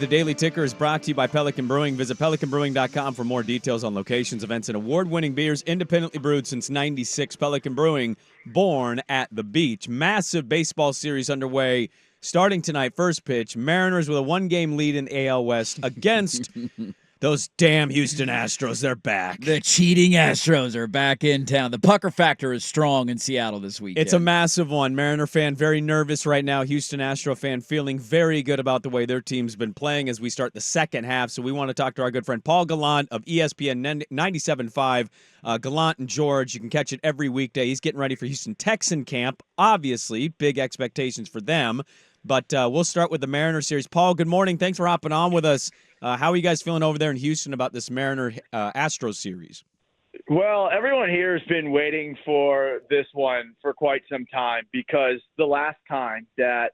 The Daily Ticker is brought to you by Pelican Brewing. Visit pelicanbrewing.com for more details on locations, events, and award-winning beers independently brewed since '96. Pelican Brewing, born at the beach. Massive baseball series underway starting tonight. First pitch, Mariners with a one-game lead in AL West against those damn Houston Astros. They're back. The cheating Astros are back in town. The pucker factor is strong in Seattle this weekend. It's a massive one. Mariner fan very nervous right now. Houston Astro fan feeling very good about the way their team's been playing as we start the second half. So we want to talk to our good friend Paul Gallant of ESPN 97.5. Gallant and George, you can catch it every weekday. He's getting ready for Houston Texan camp. Obviously, big expectations for them. But we'll start with the Mariner series. Paul, good morning. Thanks for hopping on with us. How are you guys feeling over there in Houston about this Mariner Astros series? Well, everyone here has been waiting for this one for quite some time because the last time that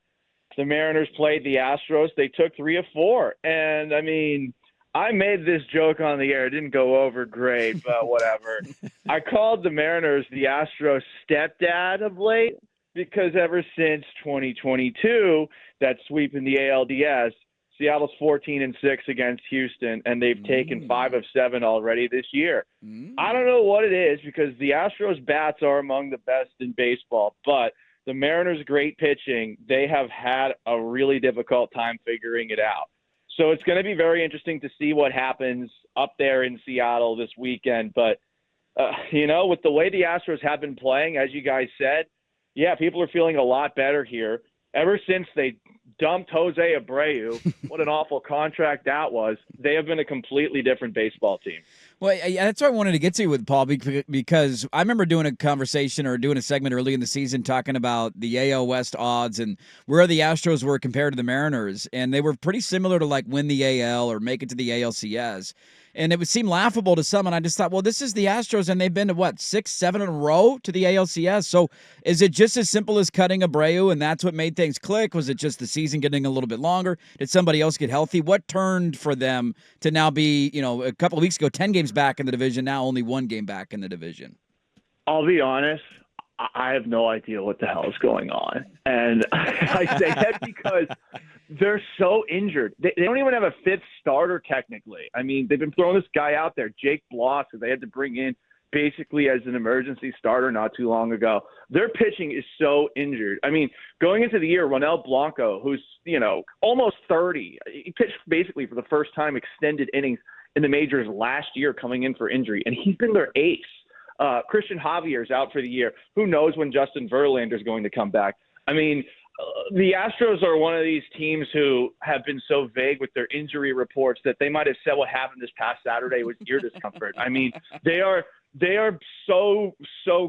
the Mariners played the Astros, they took 3 of 4. And, I mean, I made this joke on the air. It didn't go over great, but whatever. I called the Mariners the Astros stepdad of late because ever since 2022, that sweep in the ALDS, Seattle's 14-6 against Houston, and they've taken 5 of 7 already this year. I don't know what it is because the Astros bats are among the best in baseball, but the Mariners' great pitching, they have had a really difficult time figuring it out. So it's going to be very interesting to see what happens up there in Seattle this weekend. But, with the way the Astros have been playing, as you guys said, yeah, people are feeling a lot better here. Ever since they dumped Jose Abreu, what an awful contract that was, they have been a completely different baseball team. Well, that's what I wanted to get to with Paul, because I remember doing a conversation or doing a segment early in the season talking about the AL West odds and where the Astros were compared to the Mariners, and they were pretty similar to like win the AL or make it to the ALCS. And it would seem laughable to some, and I just thought, well, this is the Astros, and they've been to, 6, 7 in a row to the ALCS. So is it just as simple as cutting Abreu, and that's what made things click? Was it just the season getting a little bit longer? Did somebody else get healthy? What turned for them to now be, a couple of weeks ago, 10 games back in the division, now only 1 game back in the division? I'll be honest, I have no idea what the hell is going on. And I say that because they're so injured. They don't even have a 5th starter technically. I mean, they've been throwing this guy out there, Jake Bloss, who they had to bring in basically as an emergency starter not too long ago. Their pitching is so injured. I mean, going into the year, Ronel Blanco, who's, almost 30, he pitched basically for the first time extended innings in the majors last year coming in for injury, and he's been their ace. Christian Javier's out for the year. Who knows when Justin Verlander is going to come back? I mean, the Astros are one of these teams who have been so vague with their injury reports that they might have said what happened this past Saturday was ear discomfort. I mean, they are so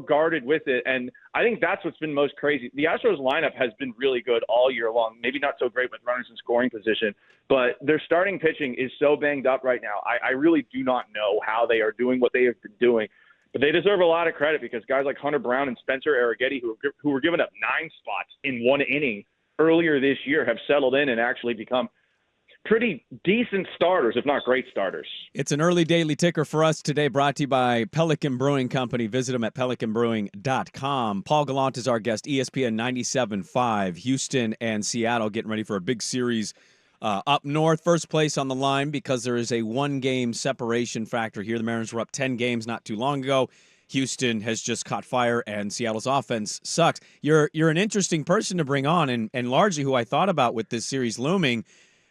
guarded with it, and I think that's what's been most crazy. The Astros lineup has been really good all year long, maybe not so great with runners in scoring position, but their starting pitching is so banged up right now. I really do not know how they are doing what they have been doing. But they deserve a lot of credit because guys like Hunter Brown and Spencer Arrighetti, who were given up 9 spots in 1 inning earlier this year, have settled in and actually become pretty decent starters, if not great starters. It's an early daily ticker for us today, brought to you by Pelican Brewing Company. Visit them at pelicanbrewing.com. Paul Gallant is our guest, ESPN 97.5. Houston and Seattle getting ready for a big series up north. First place on the line because there is a 1-game separation factor here. The Mariners were up 10 games not too long ago. Houston has just caught fire, and Seattle's offense sucks. You're an interesting person to bring on, and largely who I thought about with this series looming,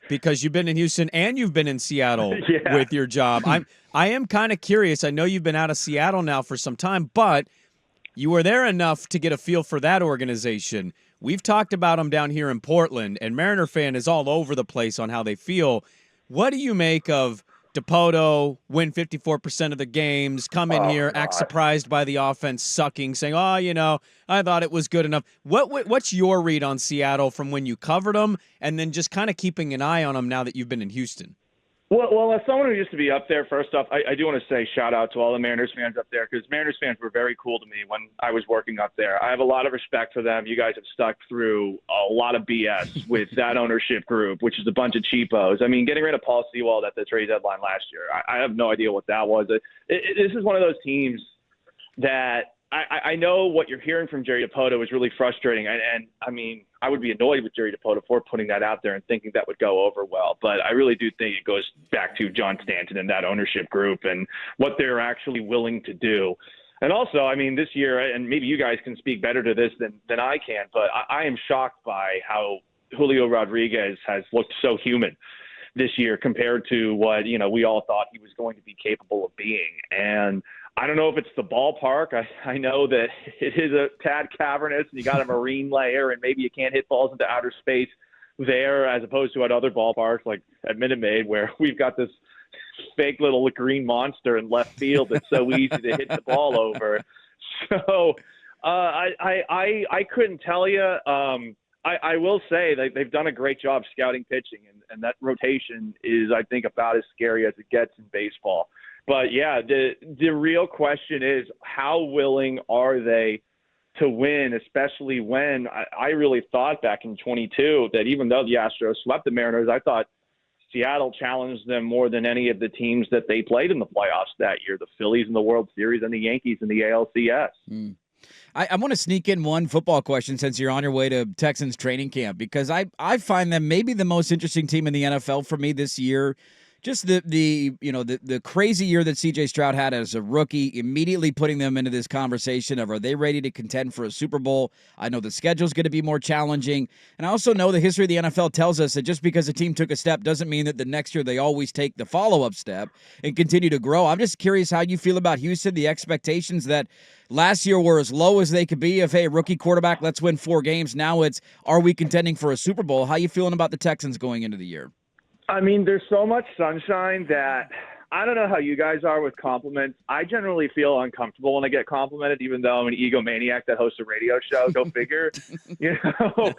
because you've been in Houston and you've been in Seattle with your job. I am kind of curious. I know you've been out of Seattle now for some time, but you were there enough to get a feel for that organization. We've talked about them down here in Portland, and Mariner fan is all over the place on how they feel. What do you make of DePoto win 54% of the games, come in here, act surprised by the offense sucking, saying, I thought it was good enough. What's your read on Seattle from when you covered them, and then just kind of keeping an eye on them now that you've been in Houston? Well, as someone who used to be up there, first off, I do want to say shout out to all the Mariners fans up there, because Mariners fans were very cool to me when I was working up there. I have a lot of respect for them. You guys have stuck through a lot of BS with that ownership group, which is a bunch of cheapos. I mean, getting rid of Paul Sewald at the trade deadline last year, I have no idea what that was. This is one of those teams that I know what you're hearing from Jerry Dipoto is really frustrating, and I mean, I would be annoyed with Jerry Dipoto for putting that out there and thinking that would go over well. But I really do think it goes back to John Stanton and that ownership group and what they're actually willing to do. And also, I mean, this year, and maybe you guys can speak better to this than I can, but I am shocked by how Julio Rodriguez has looked so human this year compared to what, we all thought he was going to be capable of being. And I don't know if it's the ballpark. I know that it is a tad cavernous and you got a marine layer and maybe you can't hit balls into outer space there as opposed to at other ballparks like at Minute Maid where we've got this fake little green monster in left field that's so easy to hit the ball over. So I couldn't tell you. I will say they've done a great job scouting pitching, and that rotation is, I think, about as scary as it gets in baseball. But, yeah, the real question is how willing are they to win, especially when I really thought back in 22 that even though the Astros swept the Mariners, I thought Seattle challenged them more than any of the teams that they played in the playoffs that year, the Phillies in the World Series and the Yankees in the ALCS. Mm. I want to sneak in one football question since you're on your way to Texans training camp, because I find them maybe the most interesting team in the NFL for me this year. Just the crazy year that C.J. Stroud had as a rookie, immediately putting them into this conversation of, are they ready to contend for a Super Bowl? I know the schedule's going to be more challenging. And I also know the history of the NFL tells us that just because a team took a step doesn't mean that the next year they always take the follow-up step and continue to grow. I'm just curious how you feel about Houston, the expectations that last year were as low as they could be of, hey, rookie quarterback, let's win 4 games. Now it's, are we contending for a Super Bowl? How you feeling about the Texans going into the year? I mean, there's so much sunshine that I don't know how you guys are with compliments. I generally feel uncomfortable when I get complimented, even though I'm an egomaniac that hosts a radio show. Go figure. But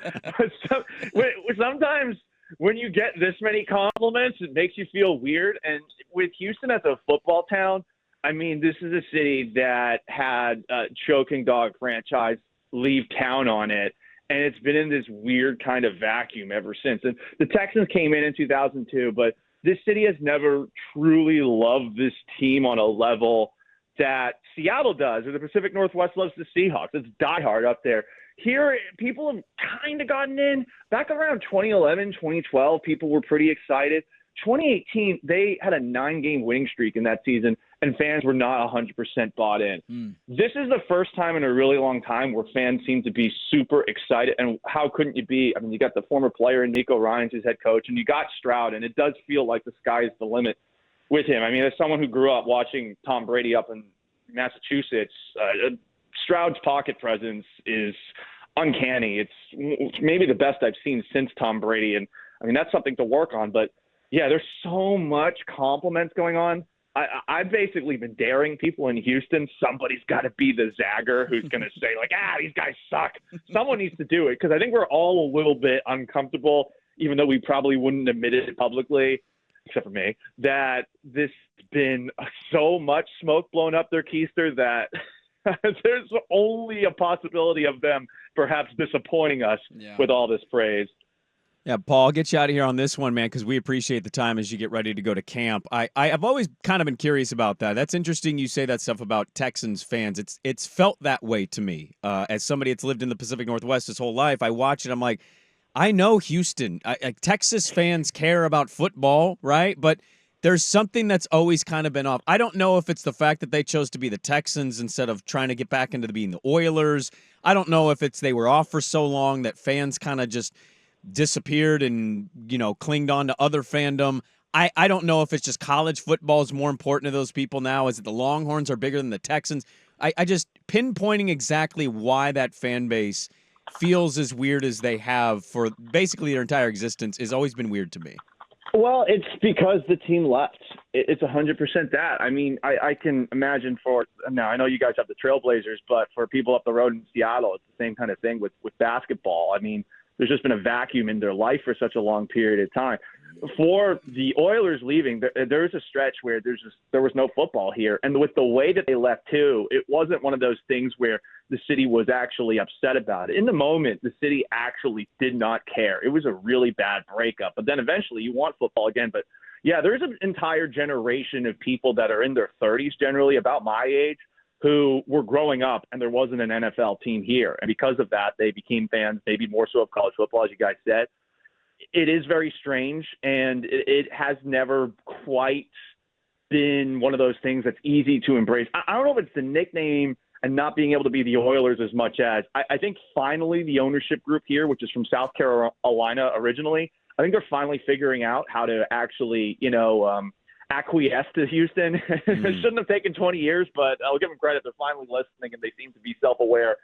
sometimes when you get this many compliments, it makes you feel weird. And with Houston as a football town, I mean, this is a city that had a choking dog franchise leave town on it. And it's been in this weird kind of vacuum ever since. And the Texans came in 2002, but this city has never truly loved this team on a level that Seattle does, or the Pacific Northwest loves the Seahawks. It's diehard up there. Here, people have kind of gotten in. Back around 2011, 2012, people were pretty excited. 2018, they had a 9-game winning streak in that season, and fans were not 100% bought in. This is the first time in a really long time where fans seem to be super excited. And how couldn't you be? I mean, you got the former player Nico Ryans, who's head coach, and you got Stroud, and it does feel like the sky is the limit with him. I mean, as someone who grew up watching Tom Brady up in Massachusetts, Stroud's pocket presence is uncanny. It's maybe the best I've seen since Tom Brady. And, I mean, that's something to work on. But, yeah, there's so much compliments going on. I've basically been daring people in Houston. Somebody's got to be the zagger who's going to say, like, these guys suck. Someone needs to do it, because I think we're all a little bit uncomfortable, even though we probably wouldn't admit it publicly, except for me, that this has been so much smoke blown up their keister that there's only a possibility of them perhaps disappointing us with all this praise. Yeah, Paul, I'll get you out of here on this one, man, because we appreciate the time as you get ready to go to camp. I've always kind of been curious about that. That's interesting you say that stuff about Texans fans. It's felt that way to me. As somebody that's lived in the Pacific Northwest his whole life, I watch it, I'm like, I know Houston. Texas fans care about football, right? But there's something that's always kind of been off. I don't know if it's the fact that they chose to be the Texans instead of trying to get back into being the Oilers. I don't know if it's they were off for so long that fans kind of just disappeared and, clinged on to other fandom. I don't know if it's just college football is more important to those people now. Is it the Longhorns are bigger than the Texans? I just pinpointing exactly why that fan base feels as weird as they have for basically their entire existence has always been weird to me. Well, it's because the team left. It's 100% that. I mean, I can imagine now I know you guys have the Trailblazers, but for people up the road in Seattle, it's the same kind of thing with basketball. I mean, there's just been a vacuum in their life for such a long period of time. For the Oilers leaving, there was a stretch where there was no football here. And with the way that they left, too, it wasn't one of those things where the city was actually upset about it. In the moment, the city actually did not care. It was a really bad breakup. But then eventually you want football again. But, yeah, there's an entire generation of people that are in their 30s, generally about my age, who were growing up and there wasn't an NFL team here. And because of that, they became fans, maybe more so of college football, as you guys said. It is very strange, and it has never quite been one of those things that's easy to embrace. I don't know if it's the nickname and not being able to be the Oilers as much as I think finally the ownership group here, which is from South Carolina originally, I think they're finally figuring out how to actually, acquiesce to Houston. It shouldn't have taken 20 years, but I'll give them credit. They're finally listening, and they seem to be self-aware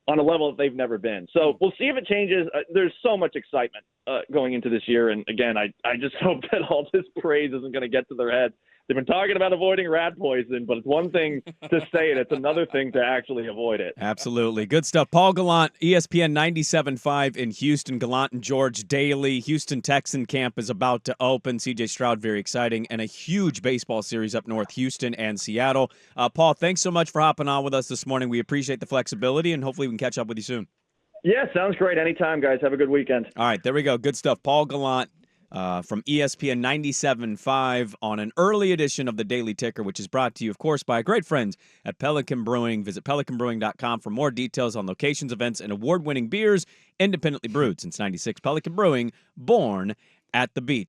on a level that they've never been. So we'll see if it changes. There's so much excitement going into this year. And again, I just hope that all this praise isn't going to get to their head. They've been talking about avoiding rat poison, but it's one thing to say it. It's another thing to actually avoid it. Absolutely. Good stuff. Paul Gallant, ESPN 97.5 in Houston. Gallant and George daily. Houston Texan camp is about to open. CJ Stroud, very exciting. And a huge baseball series up north, Houston and Seattle. Paul, thanks so much for hopping on with us this morning. We appreciate the flexibility, and hopefully we can catch up with you soon. Yeah, sounds great. Anytime, guys. Have a good weekend. All right, there we go. Good stuff. Paul Gallant. From ESPN 97.5 on an early edition of the Daily Ticker, which is brought to you, of course, by our great friends at Pelican Brewing. Visit pelicanbrewing.com for more details on locations, events, and award-winning beers independently brewed since '96. Pelican Brewing, born at the beach.